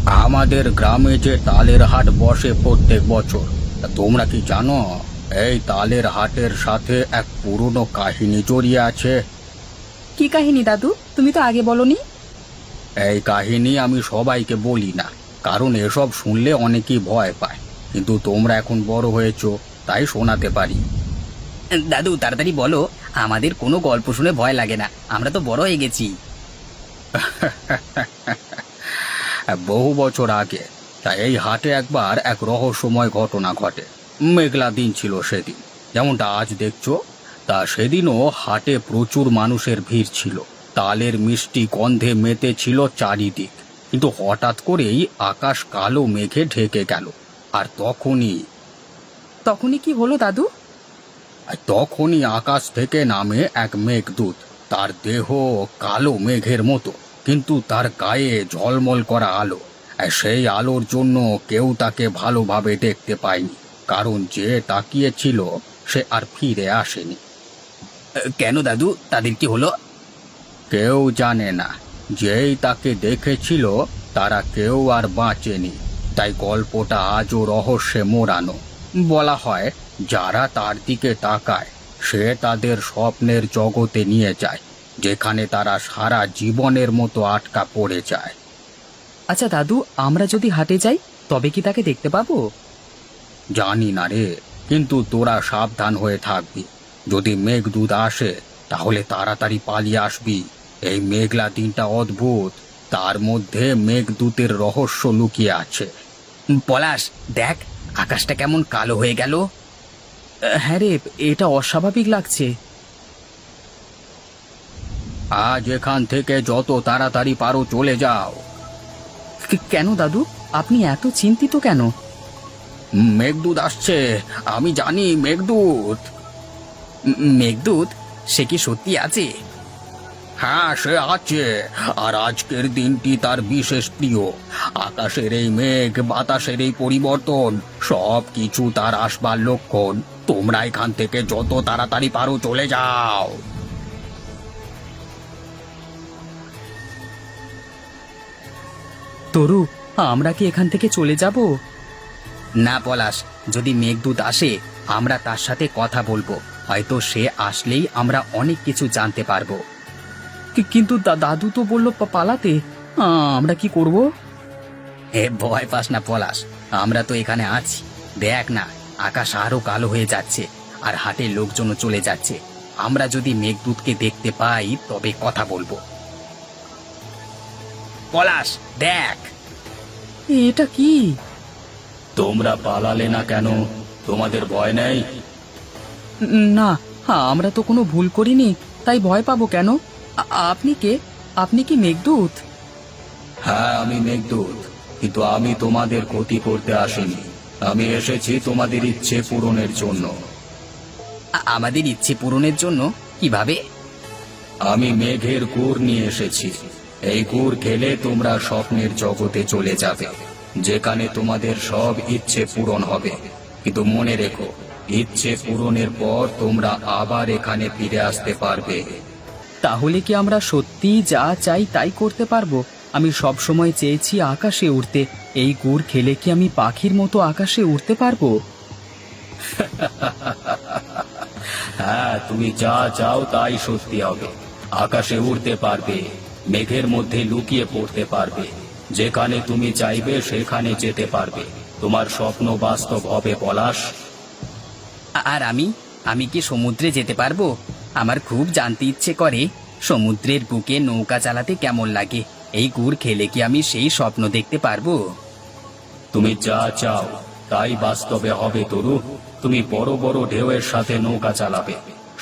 আমাদের গ্রামে যে তালের হাট বসে প্রত্যেক বছর, তা তোমরা কি জানো এই তালের হাটের সাথে এক পুরনো কাহিনী জড়িয়ে আছে? কি কাহিনী দাদু? তুমি তো আগে বলনি। এই কাহিনী আমি সবাইকে বলি না, কারণ এসব শুনলে অনেকেই ভয় পায়। কিন্তু তোমরা এখন বড় হয়েছো, তাই শোনাতে পারি। দাদু তাড়াতাড়ি বলো, আমাদের কোনো গল্প শুনে ভয় লাগে না, আমরা তো বড় হয়ে গেছি। বহু বছর আগে তা এই হাটে একবার এক রহস্যময় ঘটনা ঘটে। মেঘলা দিন ছিল সেদিন, যেমনটা আজ দেখছো। তা সেদিনও হাটে প্রচুর মানুষের ভিড় ছিল। তালের মিষ্টি গন্ধে মেতে ছিল চারিদিক। কিন্তু হঠাৎ করেই আকাশ কালো মেঘে ঢেকে গেল। আর তখনই কি হলো দাদু? তখনই আকাশ থেকে নামে এক মেঘদূত। তার দেহ কালো মেঘের মতো, কিন্তু তার গায়ে ঝলমল করা আলো। আর সেই আলোর জন্য কেউ তাকে ভালোভাবে দেখতে পায়নি, কারণ যে তাকিয়েছিল সে আর ফিরে আসেনি। কেন দাদু, তাদের কি হলো? কেউ জানে না। যেই তাকে দেখেছিল তারা কেউ আর বাঁচেনি। তাই গল্পটা আজও রহস্যে মোড়ানো। বলা হয়, যারা তার দিকে তাকায় সে তাদের স্বপ্নের জগতে নিয়ে যায়, যেখানে তারা সারা জীবনের মতো আটকা পড়ে যায়। আচ্ছা দাদু, আমরা যদি হাটে যাই তবে কি তাকে দেখতে পাবো? জানি না রে, কিন্তু তোরা সাবধান হয়ে থাকবি। যদি মেঘদূত আসে তাহলে তাড়াতাড়ি পালিয়ে আসবি। এই মেঘলা দিনটা অদ্ভুত, তার মধ্যে মেঘদূতের রহস্য লুকিয়ে আছে। পলাশ, দেখ আকাশটা কেমন কালো হয়ে গেল। হ্যাঁ রে, এটা অস্বাভাবিক লাগছে। আজ এখান থেকে যত তাড়াতাড়ি পারো চলে যাও। কেন দাদু, আপনি এত চিন্তিত কেন? মেঘদূত আসছে, আমি জানি মেঘদূত। মেঘদূত? সে কি সত্যি আছে? হ্যাঁ, সে আছে। আর আজকের দিনটি তার বিশেষ প্রিয়। আকাশের এই মেঘ, বাতাসের এই পরিবর্তন, সব কিছু তার আসবার লক্ষণ। তোমরা এখান থেকে যত তাড়াতাড়ি পারো চলে যাও। তরু, আমরা কি এখান থেকে চলে যাব? না পলাশ, যদি মেঘদূত আসে আমরা তার সাথে কথা বলবো। হয়তো সে আসলেই আমরা অনেক কিছু জানতে পারবো। কিন্তু দাদু তো বললো পালাতে। আমরা কি করব? ভয় পাস না পলাশ, আমরা তো এখানে আছি। দেখ না, আকাশ আরো কালো হয়ে যাচ্ছে, আর হাটের লোকজনও চলে যাচ্ছে। আমরা যদি মেঘদূতকে দেখতে পাই তবে কথা বলবো। পলাশ দেখ। এটা কি? তোমরা পালালে না কেন? তোমাদের ভয় নেই? না, আমরা তো কোনো ভুল করিনি, তাই ভয় পাবো কেন? আপনি কে? আপনি কি মেঘদূত? হ্যাঁ, আমি মেঘদূত, কিন্তু আমি তোমাদের ক্ষতি করতে আসিনি। আমি এসেছি তোমাদের ইচ্ছে পূরণের জন্য। আমাদের ইচ্ছে পূরণের জন্য? কিভাবে? আমি মেঘের গুড় নিয়ে এসেছি। এই গুড় খেলে তোমরা স্বপ্নের জগতে চলে যাবে, যেখানে তোমাদের সব ইচ্ছে পূরণ হবে। কিন্তু মনে রেখো, ইচ্ছে পূরণের পর তোমরা আবার এখানে ফিরে আসতে পারবে। তাহলে কি আমরা সত্যি যা চাই তাই করতে পারবো? আমি সব সময় চেয়েছি আকাশে উড়তে। এই গুড় খেলে কি আমি পাখির মতো আকাশে উড়তে পারবো? হ্যাঁ, তুমি যা চাও তাই সত্যি হবে। আকাশে উড়তে পারবে, মেঘের মধ্যে লুকিয়ে পড়তে পারবে, যেখানে তুমি চাইবে সেখানে যেতে পারবে। তোমার স্বপ্ন বাস্তব হবে পলাশ। আর আমি আমি কি সমুদ্রে যেতে পারবো? আমার খুব জানতে ইচ্ছে করে, সমুদ্রের বুকে নৌকা চালাতে কেমন লাগে। এই গুড় খেলে কি আমি সেই স্বপ্ন দেখতে পারবো? তুমি যা চাও তাই বাস্তবে হবে তরু। তুমি বড় বড় ঢেউয়ের সাথে নৌকা চালাবে,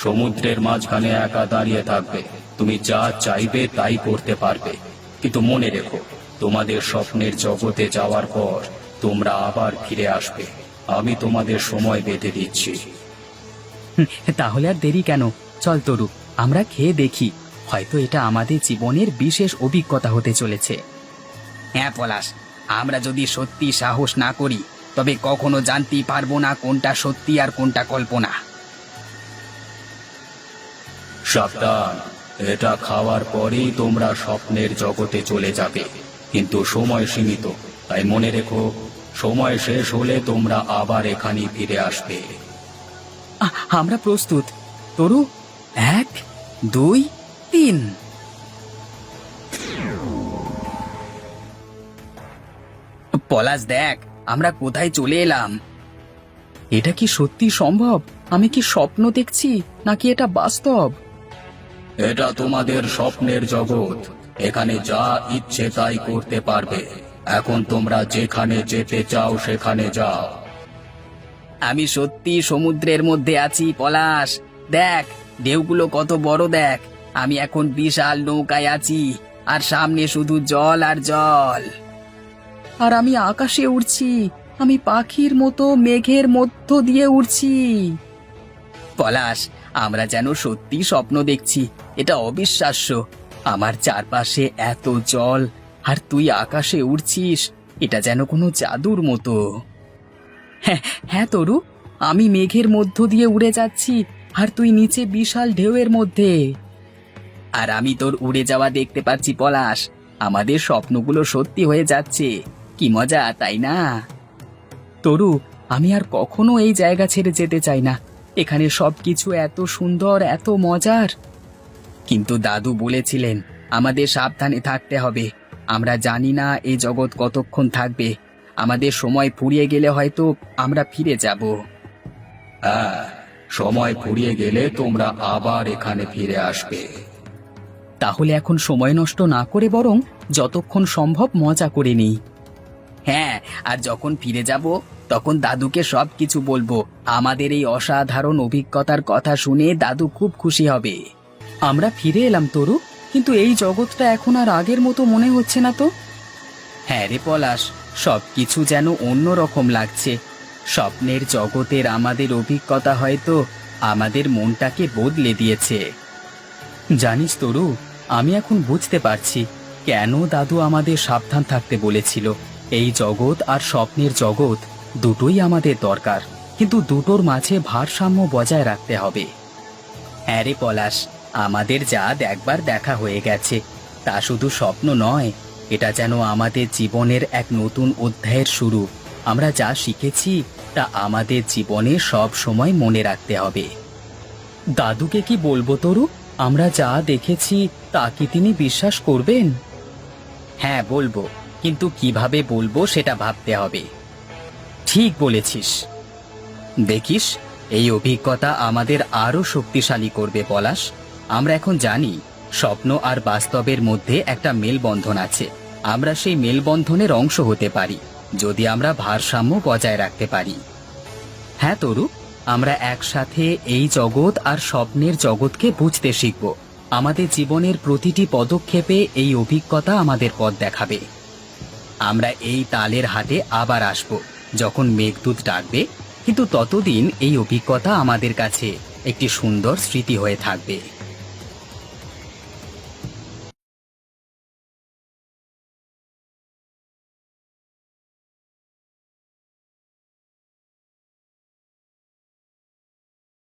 সমুদ্রের মাঝখানে একা দাঁড়িয়ে থাকবে। তুমি যা চাইবে তাই করতে পারবে। কিন্তু মনে রেখো, তোমাদের স্বপ্নের জগতে যাওয়ার পর তোমরা আবার ফিরে আসবে। আমি তোমাদের সময় বেঁধে দিচ্ছি। তাহলে আর দেরি কেন? চল তরু, আমরা খেয়ে দেখি। হয়তো এটা আমাদের জীবনের বিশেষ অভিজ্ঞতা হতে চলেছে। হ্যাঁ পলাশ, আমরা যদি সত্যি সাহস না করি তবে কখনো জানতেই পারবো না কোনটা সত্যি আর কোনটা কল্পনা। সাবধান, এটা খাওয়ার পরেই তোমরা স্বপ্নের জগতে চলে যাবে, কিন্তু সময় সীমিত। তাই মনে রেখো, সময় শেষ হলে তোমরা আবার এখানে ফিরে আসবে। আমরা প্রস্তুত তরু। 1 2 3। পলাশ দেখ, আমরা কোথায় চলে এলাম। এটা কি সত্যি সম্ভব? আমি কি স্বপ্ন দেখছি নাকি এটা বাস্তব? এটা তোমাদের স্বপ্নের জগৎ। এখানে যা ইচ্ছে তাই করতে পারবে। এখন তোমরা যেখানে যেতে চাও সেখানে যাও। আমি সত্যি সমুদ্রের মধ্যে আছি পলাশ। দেখ, ঢেউগুলো কত বড় দেখ। আমি এখন বিশাল নৌকায় আছি, আর সামনে শুধু জল আর জল। আর আমি আকাশে উড়ছি, আমি পাখির মতো মেঘের মধ্য দিয়ে উড়ছি। পলাশ, আমরা যেন সত্যি স্বপ্ন দেখছি। এটা অবিশ্বাস্য। আমার চারপাশে এত জল, আর তুই আকাশে উড়ছিস। এটা যেন কোনো জাদুর মতো। হ্যাঁ হ্যাঁ তরু, আমি মেঘের মধ্য দিয়ে উড়ে যাচ্ছি, আর তুই নিচে বিশাল ঢেউয়ের মধ্যে। আর আমি তোর উড়ে যাওয়া দেখতে পাচ্ছি পলাশ। আমাদের স্বপ্নগুলো সত্যি হয়ে যাচ্ছে। কি মজা, তাই না? তরু, আমি আর কখনো এই জায়গা ছেড়ে যেতে চাই না। এখানে সবকিছু এত সুন্দর, এত মজার। কিন্তু দাদু বলেছিলেন আমাদের সাবধানে থাকতে হবে। আমরা জানি না এই জগৎ কতক্ষণ থাকবে। আমাদের সময় ফুরিয়ে গেলে হয়তো আমরা ফিরে যাব। হ্যাঁ, সময় ফুরিয়ে গেলে তোমরা আবার এখানে ফিরে আসবে। তাহলে এখন সময় নষ্ট না করে বরং যতক্ষণ সম্ভব মজা করে নিই। হ্যাঁ, আর যখন ফিরে যাব তখন দাদুকে সবকিছু বলবো। আমাদের এই অসাধারণ অভিজ্ঞতার কথা শুনে দাদু খুব খুশি হবে। আমরা ফিরে এলাম তরু, কিন্তু এই জগৎটা এখন আর আগের মতো মনে হচ্ছে না তো। হ্যাঁ রে পলাশ, সবকিছু যেন অন্যরকম লাগছে। স্বপ্নের জগতের আমাদের অভিজ্ঞতা হয়তো আমাদের মনটাকে বদলে দিয়েছে। জানিস তরু, আমি এখন বুঝতে পারছি কেন দাদু আমাদের সাবধান থাকতে বলেছিল। এই জগৎ আর স্বপ্নের জগৎ দুটোই আমাদের দরকার, কিন্তু দুটোর মাঝে ভারসাম্য বজায় রাখতে হবে। হ্যাঁ রে পলাশ, আমাদের যা একবার দেখা হয়ে গেছে তা শুধু স্বপ্ন নয়, এটা যেন আমাদের জীবনের এক নতুন অধ্যায়ের শুরু। আমরা যা শিখেছি তা আমাদের জীবনে সব সময় মনে রাখতে হবে। দাদুকে কি বলবো তরু? আমরা যা দেখেছি তা কি তিনি বিশ্বাস করবেন? হ্যাঁ বলবো, কিন্তু কিভাবে বলবো সেটা ভাবতে হবে। ঠিক বলেছিস। দেখিস, এই অভিজ্ঞতা আমাদের আরো শক্তিশালী করবে পলাশ। আমরা এখন জানি স্বপ্ন আর বাস্তবের মধ্যে একটা মেলবন্ধন আছে। আমরা সেই মেলবন্ধনের অংশ হতে পারি যদি আমরা ভারসাম্য বজায় রাখতে পারি। হ্যাঁ তরু, আমরা একসাথে এই জগৎ আর স্বপ্নের জগৎকে বুঝতে শিখব। আমাদের জীবনের প্রতিটি পদক্ষেপে এই অভিজ্ঞতা আমাদের পথ দেখাবে। আমরা এই তালের হাটে আবার আসব যখন মেঘদূত ডাকবে, কিন্তু ততদিন এই অভিজ্ঞতা আমাদের কাছে একটি সুন্দর স্মৃতি হয়ে থাকবে।